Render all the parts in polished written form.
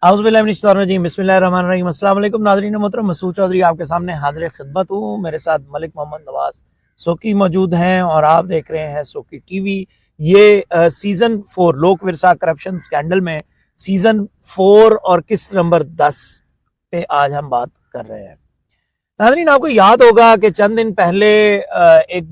औज़ुबिल्लाहि बिस्मिल्लाहिर्रहमानिर्रहीम। अस्सलाम वालेकुम नाज़रीन मोहतरम, मसूद चौधरी आपके सामने हाजिर खिदमत हूँ। मेरे साथ मलिक मोहम्मद नवाज सोकी मौजूद हैं और आप देख रहे हैं सोकी टीवी। ये सीज़न 4 लोक विरसा करप्शन स्कैंडल में सीज़न 4 और किस्त नंबर 10 पे आज हम बात कर रहे हैं। नाज़रीन, आपको याद होगा कि चंद दिन पहले एक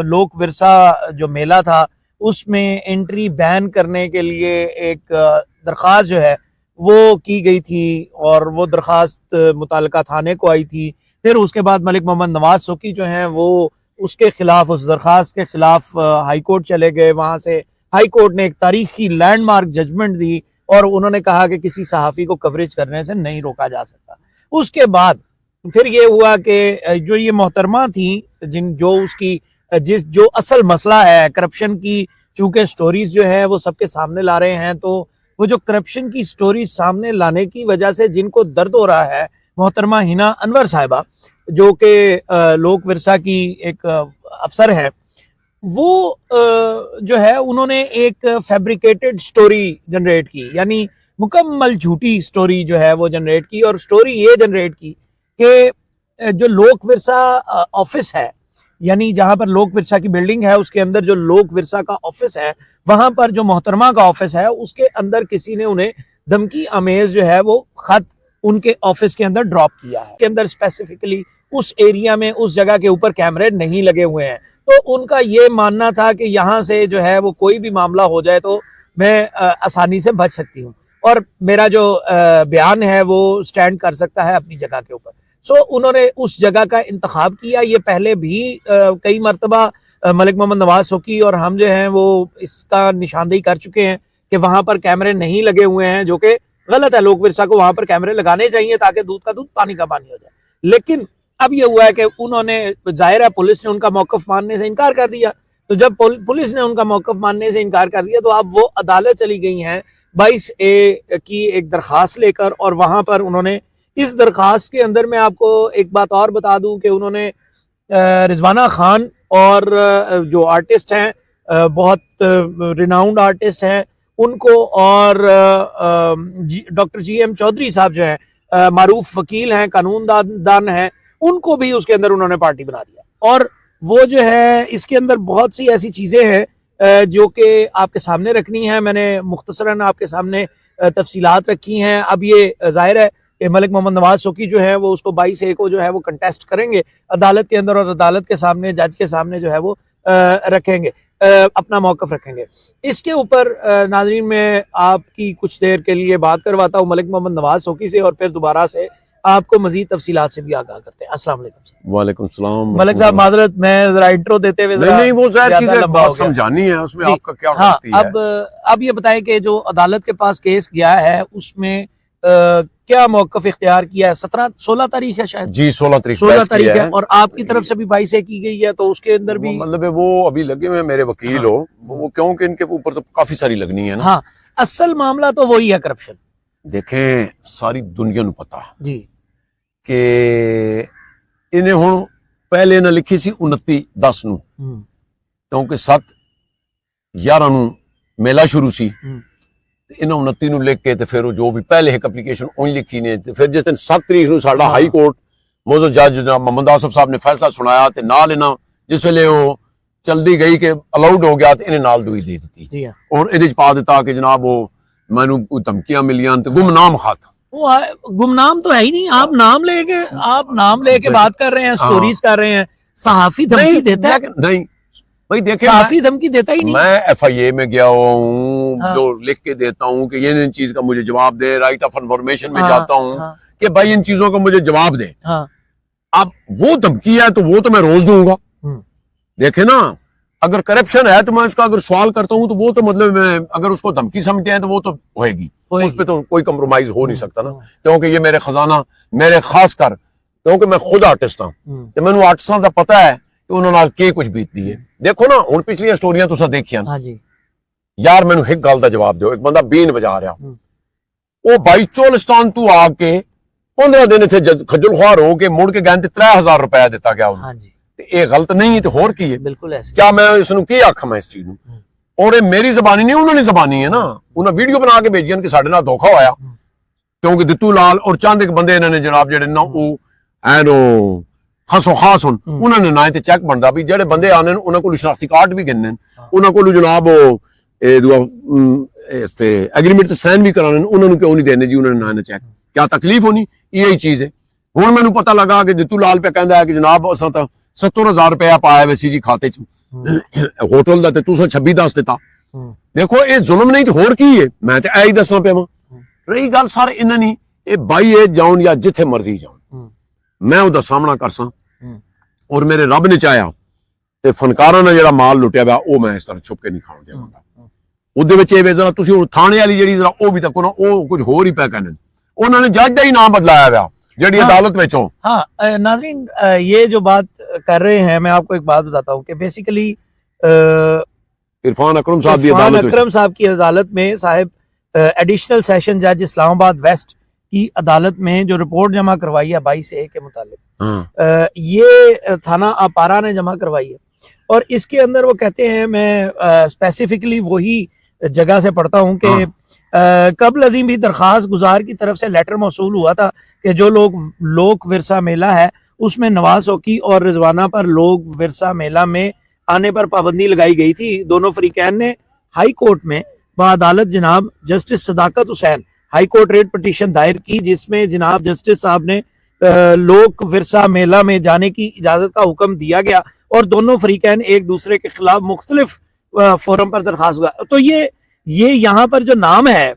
लोक विरसा जो मेला था उसमें एंट्री बैन करने के लिए एक दरख्वास्त जो है वो की गई थी और वो दरख्वास्त मुताल्लिका थाने को आई थी। फिर उसके बाद मलिक मोहम्मद नवाज सोकी जो हैं वो उसके खिलाफ, उस दरख्वास्त के खिलाफ हाई कोर्ट चले गए। वहां से हाई कोर्ट ने एक तारीखी लैंडमार्क जजमेंट दी और उन्होंने कहा कि किसी सहाफ़ी को कवरेज करने से नहीं रोका जा सकता। उसके बाद फिर ये हुआ कि जो ये मोहतरमा थी जो असल मसला है करप्शन की, चूंकि स्टोरीज जो है वो सबके सामने ला रहे हैं, तो वो जो करप्शन की स्टोरी सामने लाने की वजह से जिनको दर्द हो रहा है, मोहतरमा हिना अनवर साहिबा जो कि लोक विरसा की एक अफसर है, वो जो है उन्होंने एक फैब्रिकेटेड स्टोरी जनरेट की, यानी मुकम्मल झूठी स्टोरी जो है वो जनरेट की। और स्टोरी ये जनरेट की कि जो लोक विरसा ऑफिस है, यानी जहां पर लोक विरसा की बिल्डिंग है उसके अंदर जो लोक विरसा का ऑफिस है, वहां पर जो मोहतरमा का ऑफिस है उसके अंदर किसी ने उन्हें धमकी अमेज जो है वो खत उनके ऑफिस के अंदर ड्रॉप किया है। के अंदर स्पेसिफिकली उस एरिया में, उस जगह के ऊपर कैमरे नहीं लगे हुए हैं, तो उनका ये मानना था कि यहाँ से जो है वो कोई भी मामला हो जाए तो मैं आसानी से बच सकती हूँ और मेरा जो बयान है वो स्टैंड कर सकता है अपनी जगह के ऊपर। सो उन्होंने उस जगह का इंतखाब किया। ये पहले भी कई मरतबा मलिक मोहम्मद नवाज सोकी और हम जो हैं वो इसका निशानदेही कर चुके हैं कि वहां पर कैमरे नहीं लगे हुए हैं, जो कि गलत है। लोक विरसा को वहां पर कैमरे लगाने चाहिए ताकि दूध का दूध पानी का पानी हो जाए। लेकिन अब ये हुआ है कि उन्होंने, जाहिर है पुलिस ने उनका मौकफ मानने से इनकार कर दिया। तो जब पुलिस ने उनका मौकफ मानने से इनकार कर दिया तो अब वो अदालत चली गई हैं 22A की एक दरख्वास्त लेकर, और वहां पर उन्होंने इस दरख्वास्त के अंदर, मैं आपको एक बात और बता दूं कि उन्होंने रिजवाना खान और जो आर्टिस्ट हैं, बहुत रिनाउंड आर्टिस्ट हैं, उनको, और डॉक्टर GM चौधरी साहब जो हैं मारूफ वकील हैं, कानून दान हैं, उनको भी उसके अंदर उन्होंने पार्टी बना दिया। और वो जो है इसके अंदर बहुत सी ऐसी चीज़ें हैं जो कि आपके सामने रखनी है। मैंने मुख्तसरन आपके सामने तफसीलात रखी हैं। अब ये जाहिर है कि मलिक मोहम्मद नवाज सोकी जो है वो उसको 22A को जो है वो कंटेस्ट करेंगे अदालत के अंदर, और अदालत के सामने, जज के सामने जो है वो रखेंगे, अपना मौकफ रखेंगे। इसके ऊपर नाज़रीन मैं आपकी कुछ देर के लिए बात करवाता हूँ मलिक मोहम्मद नवाज सोकी से, और फिर दोबारा से आपको मजीद तफसीलात से भी आगाह करते हैं। अस्सलाम वालेकुम। वालेकुम सलाम। मलिक साहब माजरत, मैं जरा इंट्रो देते हुए नहीं वो ज़ाहिर चीज़ें बात समझानी है, उसमें आपका क्या गलती है। अब ये बताएं कि जो अदालत के पास केस गया है उसमें क्या मौकफ इख्तियार किया है? 16 तारीख है शायद। जी 16 तारीख है, और आपकी तरफ से भी 22A की गई है, तो उसके अंदर भी मतलब वो अभी लगे हुए मेरे वकील हो, वो क्योंकि इनके ऊपर तो काफी सारी लगनी है ना। हाँ, असल मामला तो वही है करप्शन। देखें, सारी दुनिया ਨੂੰ पता जी कि इन्हें हुण पहले ना लिखी सी 29/10 ਨੂੰ, क्योंकि 7/11 ਨੂੰ मेला शुरू सी, इन्हों 29 ਨੂੰ लिख के फिर जो भी पहले एक एप्लीकेशन उन लिखी ने, फिर जिस दिन 7 तरीक ਨੂੰ साडा हाई कोर्ट मोजो जज मोहम्मद आसफ साहब ने फैसला सुनाया, तो नाल इन्हों जिस वेले वो चलती गई कि अलाउड हो गया, तो इन्हें नाल दुई दे दी और ये पा दिता कि जनाब वो मैनू धमकियां मिलियां, तो गुमनाम खत। वो गुमनाम तो है ही नहीं, आप नाम लेके बात कर रहे हैं, स्टोरीज कर रहे हैं। सहाफी धमकी देता है? नहीं भाई, देखे सहाफी धमकी देता ही नहीं। मैं FIA में गया हूँ, जो लिख के देता हूँ कि ये इन चीज का मुझे जवाब दे, राइट ऑफ इन्फॉर्मेशन में जाता हूँ कि भाई इन चीजों का मुझे जवाब दे। अब वो धमकी है तो वो तो मैं रोज दूंगा। देखे ना, अगर करप्शन है तो मैं उसका अगर सवाल करता हूँ तो वो तो मतलब मैं अगर उसको धमकी समझते हैं तो वो तो होएगी, उस पर तो कोई कंप्रोमाइज हो नहीं सकता ना, क्योंकि ये मेरे खजाना, मेरे खास कर क्योंकि मैं खुद आर्टिस्ट हाँ, तो मैंने आर्टिस्टां का पता है कि उन्होंने के कुछ बीतती है। देखो ना, हुण पिछलियां स्टोरियां तुसां देखियां यार, मैनू एक गल दा जवाब दो। एक बंदा बीन बजा रहा, वो भाई चोलिस्तान तू आके 15 दिन इत्थे खज्जल ख्वार हो के मुड़ के गए 3000 रुपया दिता गया उन्हें। ये गलत नहीं है तो होर की है? बिल्कुल ऐसे। क्या मैं इसनूं की आखां मैं इस चीज नूं? और ये मेरी जबानी नहीं, उन्होंने जबानी है ना, उन्हें वीडियो बना के भेजी कि साडे नाल धोखा होया। क्योंकि दित्तू लाल और चंद एक बंदे इन्होंने जनाब जेडे ना वो है नो खासो खास हुन उन्होंने ना ते चेक बनता भी जेडे बंदे आने उन्होंने को शनाख्ती कार्ड भी गिनने उन्होंने को जनाब एग्रीमेंट ते साइन भी कराने उन्होंने क्यों नहीं देने जी उन्होंने ना चेक क्या तकलीफ होनी यही चीज है। हुण मैनू पता लगा कि दित्तू लाल पे कहंदा है कि जनाब असां तां 70,000 रुपया पाया वैसी जी खाते च होटल दा ते तुसां 26 दस दिता। देखो ये जुल्म नहीं तो होर की है मैं तो ऐ ही दसना पिया वां। रही गल सर इन्हां नी ये बाई ए जाउन या जिथे मर्जी जाउन मैं उहदा सामना करसां और मेरे रब ने चाहया ते फनकारां ने जेहड़ा माल लुटिया वा ओ मैं इस तरह छुप के नहीं खाण देवांगा। उहदे विच ये जरा तुसीं हुण थाणे वाली जेहड़ी जरा ओ भी तको ना ओ कुछ होर ही पै कहने उन्होंने जज का ही नाम बदलाया वा जेहड़ी अदालत में हो। हाँ नाज़रीन ये जो बात कर रहे हैं मैं आपको एक बात बताता हूँ कि बेसिकली इरफान अकरम साहब की अदालत में साहब एडिशनल सेशन जज इस्लामाबाद वेस्ट की अदालत में जो रिपोर्ट जमा करवाई है 22A के मुतालिक ये थाना अपारा ने जमा करवाई है और इसके अंदर वो कहते हैं मैं स्पेसिफिकली वही जगह से पढ़ता हूँ कि कबल अजीम भी दरख्वास्त गुजार की तरफ से लेटर मौसूल हुआ था कि जो लोक विरसा मेला है उसमें नवाज शौकी और रिजवाना पर लोक विरसा मेला में आने पर पाबंदी लगाई गई थी। दोनों फरीकैन ने हाई कोर्ट में बाअदालत जनाब justice Sadaqat Hussain high court writ petition दायर की जिसमें जनाब जस्टिस साहब ने लोक विरसा मेला में जाने की इजाजत का हुक्म दिया गया और दोनों फरीकैन एक दूसरे के खिलाफ मुख्तलिफ फोरम पर दरखास्त हुआ। तो ये यहाँ पर जो नाम है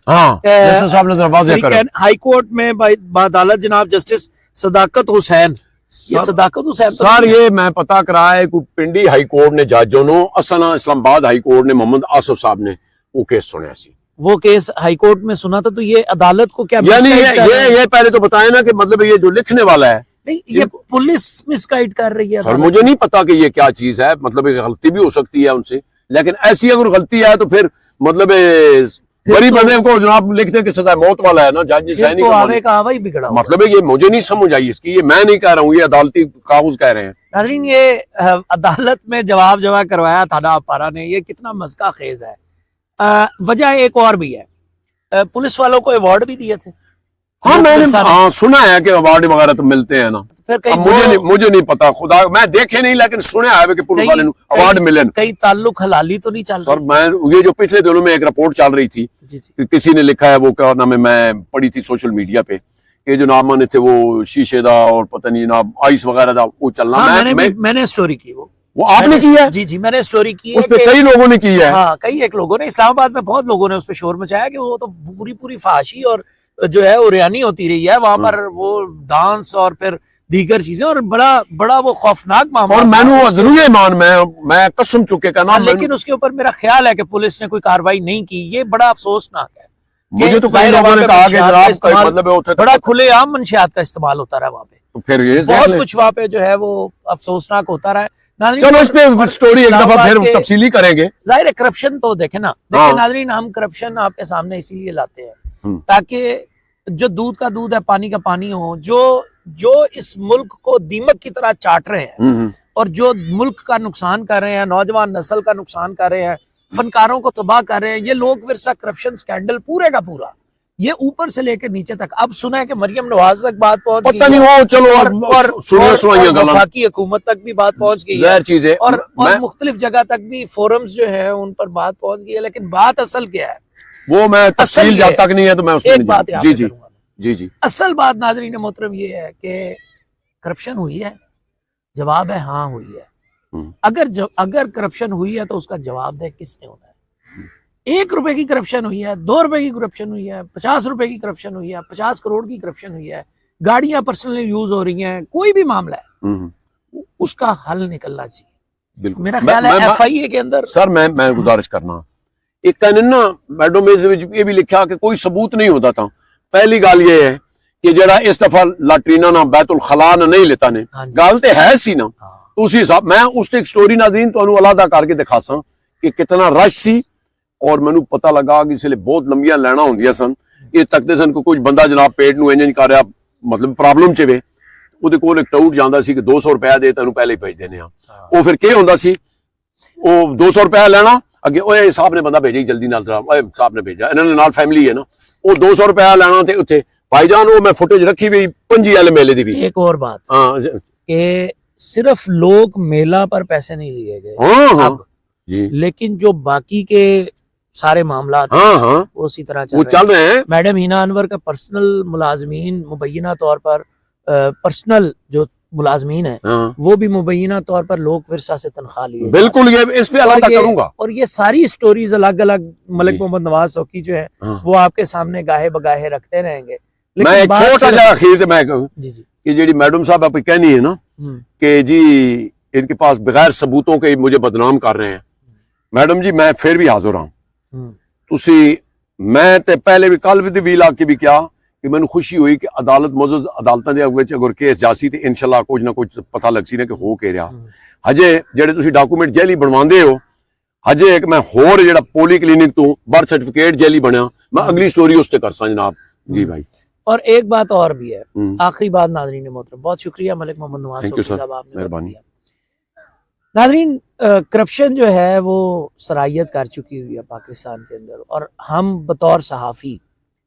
हाई कोर्ट में बाअदालत जनाब जस्टिस सदाकत हुसैन ये सदाकत हुसैन सर ये मैं पता कराया कि पिंडी हाई कोर्ट ने जजों नो असना इस्लामाबाद हाई कोर्ट ने मोहम्मद आसिफ साहब ने वो केस सुना सी वो केस हाई कोर्ट में सुना था। तो ये अदालत को क्या यानी ये पहले तो बताए ना कि मतलब ये जो लिखने वाला है नहीं ये पुलिस मिसगाइड कर रही है सर मुझे नहीं पता कि ये क्या चीज है मतलब एक गलती भी हो सकती है उनसे लेकिन ऐसी अगर गलती है तो फिर मतलब गरीब बंदे को जनाब लिखते कि सजा मौत वाला है ना जज सैनी तो आवे का आवा ही बिगड़ा मतलब है ये मुझे नहीं समझ आई इसकी ये मैं नहीं कह रहा हूँ ये अदालती कागज कह रहे हैं। नाज़रीन ये अदालत में जवाब जमा करवाया थाना अपारा ने ये कितना मज़का खेज है। वजह एक और भी है पुलिस वालों को अवार्ड भी दिए थे। हाँ मैंने सुना है कि अवार्ड वगैरह तो मिलते हैं ना फिर मुझे नहीं पता खुदा मैं देखे नहीं लेकिन सुने है कि पुलिस वाले अवार्ड मिले कई ताल्लुक हलाली तो नहीं चल सर मैं ये जो पिछले दिनों में एक रिपोर्ट चल रही थी कि किसी ने लिखा है वो क्या नाम है मैं पढ़ी थी सोशल मीडिया पे कि जो नाम थे वो शीशे दा और पता नहीं जनाब आइस वगैरह दा वो चलना। मैंने स्टोरी की वो आपने की है? जी मैंने स्टोरी की उस पे कई लोगों ने की है। हाँ कई एक लोगों ने इस्लामाबाद में बहुत लोगों ने उस पर शोर मचाया कि वो तो पूरी फाशी और जो है वो रियानी होती रही है वहां पर वो डांस और फिर दीगर चीजें और बड़ा वो खौफनाक मामला और मैंने जरूर ईमान मैं कसम चुके का नाम लेकिन उसके ऊपर मेरा ख्याल है कि पुलिस ने कोई कार्रवाई नहीं की ये बड़ा अफसोसनाक है। मुझे तो कई लोगों ने कहा कि जनाब मतलब बड़ा खुलेआम मंशियात का इस्तेमाल होता रहा वहाँ पे तो फिर ये बहुत कुछ वहाँ पे जो है वो अफसोसनाक होता रहा। चलो इस पे स्टोरी एक दफा फिर तफसीली करेंगे। जाहिर है करप्शन तो देखे ना नाज़रीन हम करप्शन आपके सामने इसीलिए लाते हैं ताकि जो दूध का दूध है पानी का पानी हो जो इस मुल्क को दीमक की तरह चाट रहे हैं और जो मुल्क का नुकसान कर रहे हैं नौजवान नस्ल का नुकसान कर रहे हैं फनकारों को तबाह कर रहे हैं ये लोक विरसा करप्शन स्कैंडल पूरे का पूरा ये ऊपर से लेकर नीचे तक। अब सुना है कि मरियम नवाज तक बात पहुंच गई और वफाकी हुकूमत तक भी बात पहुंच गई है और मुख्तलिफ जगह तक भी फोरम्स जो है उन पर बात पहुंच गई है लेकिन बात असल क्या है वो मैं तफसील जब तक नहीं है तो मैं उसमें एक बात जी असल बात नाज़रीन मोहतरम ये है कि करप्शन हुई है जवाब है हाँ हुई है। अगर करप्शन हुई है तो उसका जवाब दे किसने होना है। 1 रुपए की करप्शन हुई है 2 रुपए की करप्शन हुई है 50 रुपए की करप्शन हुई है 50 करोड़ की करप्शन हुई है गाड़ियां पर्सनली यूज हो रही हैं कोई भी मामला है उसका हल निकलना चाहिए। बिल्कुल मेरा ख्याल है FIA के अंदर सर मैं गुजारिश करना एक कहना मैडम ये भी लिखा कि कोई सबूत नहीं होता था। पहली गल ये है कि जरा इस दफा लाटरीना ना बैतुल खला ना नहीं लेता ने गल तो है सी ना उसी हिसाब मैं उस एक स्टोरी नाज़रीन तो अलहदा करके दिखासा कि कितना रश सी और मैनू पता लगा कि इसलिए बहुत लंबिया लाइना होंदियां सन ये तकते सन कुछ बंदा जनाब पेट नूं इंज कर रहा मतलब प्रॉब्लम च वे ਉਹਦੇ ਕੋਲ ਇੱਕ ਟਾਊਟ ਜਾਂਦਾ ਸੀ ਕਿ 200 रुपया दे ਤੈਨੂੰ ਪਹਿਲੇ ਹੀ ਭੇਜ ਦੇਣੇ ਆ ਉਹ ਫਿਰ ਕੀ ਹੁੰਦਾ ਸੀ ਉਹ 200 रुपया ਲੈਣਾ ਅੱਗੇ ਓਏ ਸਾਹਿਬ ਨੇ ਬੰਦਾ ਭੇਜਿਆ ਜਲਦੀ ਨਾਲ ਓਏ ਸਾਹਿਬ ਨੇ ਭੇਜਿਆ ਇਹਨਾਂ ਦੇ ਨਾਲ ਫੈਮਿਲੀ ਹੈ ਨਾ ਉਹ 200 रुपया ਲੈਣਾ ਤੇ ਉੱਥੇ भाईजान वो मैं फुटेज रखी हुई 5 मेले दी भी। एक और बात हाँ कि सिर्फ लोग मेला पर पैसे नहीं लिए गए हाँ अब, जी, लेकिन जो बाकी के सारे मामला हाँ हाँ वो उसी तरह वो चल रहे हैं। मैडम हिना अनवर का पर्सनल मुलाजमीन मुबैना तौर पर पर्सनल जो मुलाजमीन है हाँ वो भी मुबैना तौर पर लोक विरसा से तनख्वाह लिए बिल्कुल, ये इस पे अलादा करूंगा। और ये सारी स्टोरीज अलग अलग मलिक जी। मोहम्मद नवाज शौकी जो है हाँ। वो आपके सामने गाहे बगाहे रखते रहेंगे। मैं एक बात छोटा सिर्फ- सा अखीर से मैं कहूं जी जी कि जी मैडम साहब आप कहनी है ना कि जी इनके पास बगैर सबूतों के मुझे बदनाम कर रहे हैं, मैडम जी मैं फिर भी हाजिर हूं। ਤੁਸੀਂ मैं ਤੇ पहले भी कल भी वील आके भी क्या कि मैंने खुशी हुई कि अदालत मौजूद अदालतां दे अगे अगर केस जासी ते इंशाल्लाह कुछ ना कुछ पता लग सी ने कि हो के रहा। हजे जेडे तुसी डॉक्यूमेंट जेली बनवांदे हो, हजे एक मैं होर जेड़ा पोली क्लिनिक तो बर्थ सर्टिफिकेट जेली बनया, मैं अगली स्टोरी उसते करसा जनाब। जी भाई, और एक बात और भी है, आखिरी बात नाज़रीन मोहतरम, बहुत शुक्रिया Malik Mohammad Nawaz thank you Shauki sir, साहब आपने मेहरबानी। बताया। नाज़रीन करप्शन जो है वो सराहियत कर चुकी हुई है पाकिस्तान के अंदर, और हम बतौर सहाफ़ी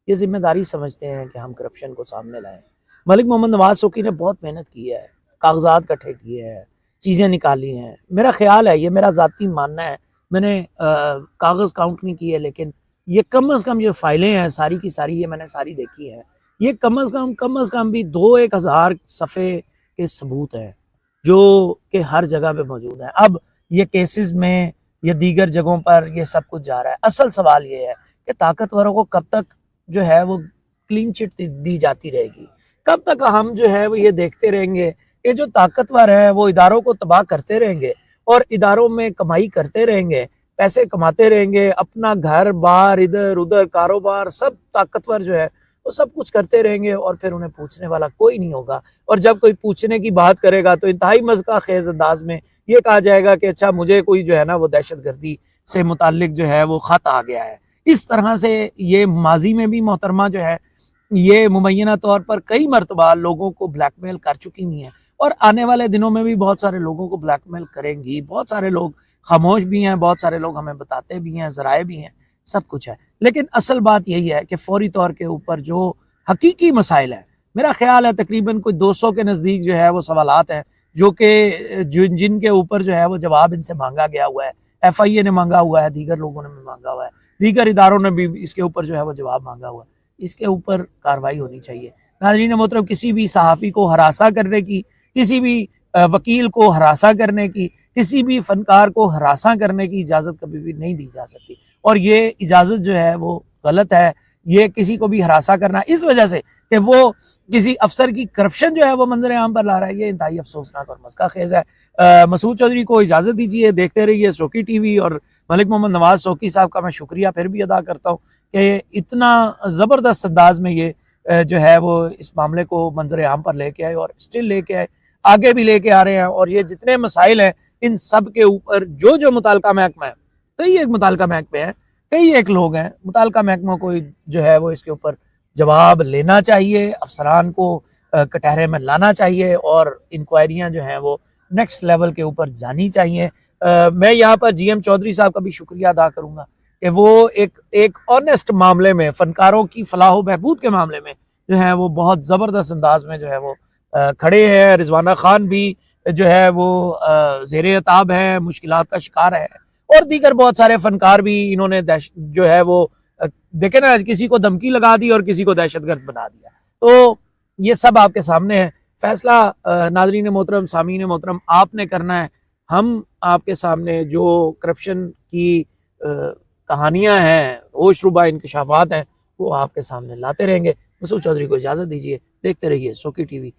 ये जिम्मेदारी समझते हैं कि हम करप्शन को सामने लाएं। मलिक मोहम्मद नवाज शौकी ने बहुत मेहनत की है, कागजात इकट्ठे किए हैं, चीज़ें निकाली हैं। मेरा ख्याल है, ये मेरा ज़ाती मानना है, मैंने कागज़ काउंट नहीं किए, लेकिन ये कम अज़ कम जो फाइलें हैं सारी की सारी ये मैंने सारी देखी हैं, ये कम अज़ कम भी 2-1 हज़ार सफ़े के सबूत हैं जो कि हर जगह पे मौजूद हैं। अब ये केसेस में या दीगर जगहों पर ये सब कुछ जा रहा है। असल सवाल ये है कि ताकतवरों को कब तक जो है वो क्लीन चिट दी जाती रहेगी, कब तक हम जो है वो ये देखते रहेंगे कि जो ताकतवर है वो इदारों को तबाह करते रहेंगे और इदारों में कमाई करते रहेंगे, पैसे कमाते रहेंगे, अपना घर बार इधर उधर कारोबार सब ताकतवर जो है वो सब कुछ करते रहेंगे और फिर उन्हें पूछने वाला कोई नहीं होगा। और जब कोई पूछने की बात करेगा तो इंतहाई मज़का खेज अंदाज में ये कहा जाएगा कि अच्छा मुझे कोई जो है ना वो दहशतगर्दी से मुताल्लिक जो है वो खत आ गया है। इस तरह से ये माजी में भी मोहतरमा जो है ये मुबैना तौर पर कई मरतबा लोगों को ब्लैकमेल कर चुकी हुई हैं और आने वाले दिनों में भी बहुत सारे लोगों को ब्लैकमेल करेंगी। बहुत सारे लोग खामोश भी हैं, बहुत सारे लोग हमें बताते भी हैं, ज़राए भी हैं, सब कुछ है। लेकिन असल बात यही है कि फौरी तौर के ऊपर जो हकीकी मसाइल है, मेरा ख्याल है तकरीबन कोई 200 के नज़दीक जो है वो सवालात हैं जो कि जिनके ऊपर जो है वो जवाब इनसे मांगा गया हुआ है। FIA ने मांगा हुआ है, दीगर लोगों ने भी मांगा हुआ है, दीगर इदारों ने भी इसके ऊपर जो है वो जवाब मांगा हुआ है। इसके ऊपर कार्रवाई होनी चाहिए। नाज़रीन मोहतरम, किसी भी सहाफ़ी को हरासा करने की, किसी भी वकील को हरासा करने की, किसी भी फनकार को हरासा करने की इजाज़त कभी भी नहीं दी जा सकती और ये इजाज़त जो है वो गलत है। ये किसी को भी हरासा करना इस वजह से कि वो किसी अफसर की करप्शन जो है वो मंजर आम पर ला रहा है, ये इंतहाई अफसोसनाक और मस्का खेज है। मसूद चौधरी को इजाज़त दीजिए, देखते रहिए शौकी TV और मलिक मोहम्मद नवाज शौकी साहब का मैं शुक्रिया फिर भी अदा करता हूँ कि इतना ज़बरदस्त अंदाज में ये जो है वो इस मामले को मंजर आम पर लेके आए और स्टिल लेके आए, आगे भी लेके आ रहे हैं। और ये जितने मसाइल हैं इन सब के ऊपर जो जो मुताल्लिका महकमा है, कई एक मुताल्लिका महकमे हैं, कई एक लोग हैं, मुताल्लिका महकमा को जो है वो इसके ऊपर जवाब लेना चाहिए, अफसरान को कटहरे में लाना चाहिए और इंक्वायरियाँ जो हैं वो नेक्स्ट लेवल के ऊपर जानी चाहिए। मैं यहाँ पर GM चौधरी साहब का भी शुक्रिया अदा करूँगा कि वो एक ऑनेस्ट मामले में, फनकारों की फलाह बहबूद के मामले में जो है वो बहुत ज़बरदस्त अंदाज में जो है वो खड़े हैं। रिजवाना खान भी जो है वो ज़ेरे अताब है, मुश्किलात का शिकार है और दीगर बहुत सारे फनकार भी इन्होंने जो है वो देखे ना, किसी को धमकी लगा दी और किसी को दहशतगर्द बना दिया। तो ये सब आपके सामने है। फैसला नाज़रीन मोहतरम, सामीन मोहतरम, आपने करना है। हम आपके सामने जो करप्शन की कहानियां हैं, होशरुबा इंकशाफात हैं, वो आपके सामने लाते रहेंगे। मसूद चौधरी को इजाज़त दीजिए, देखते रहिए शौकी TV।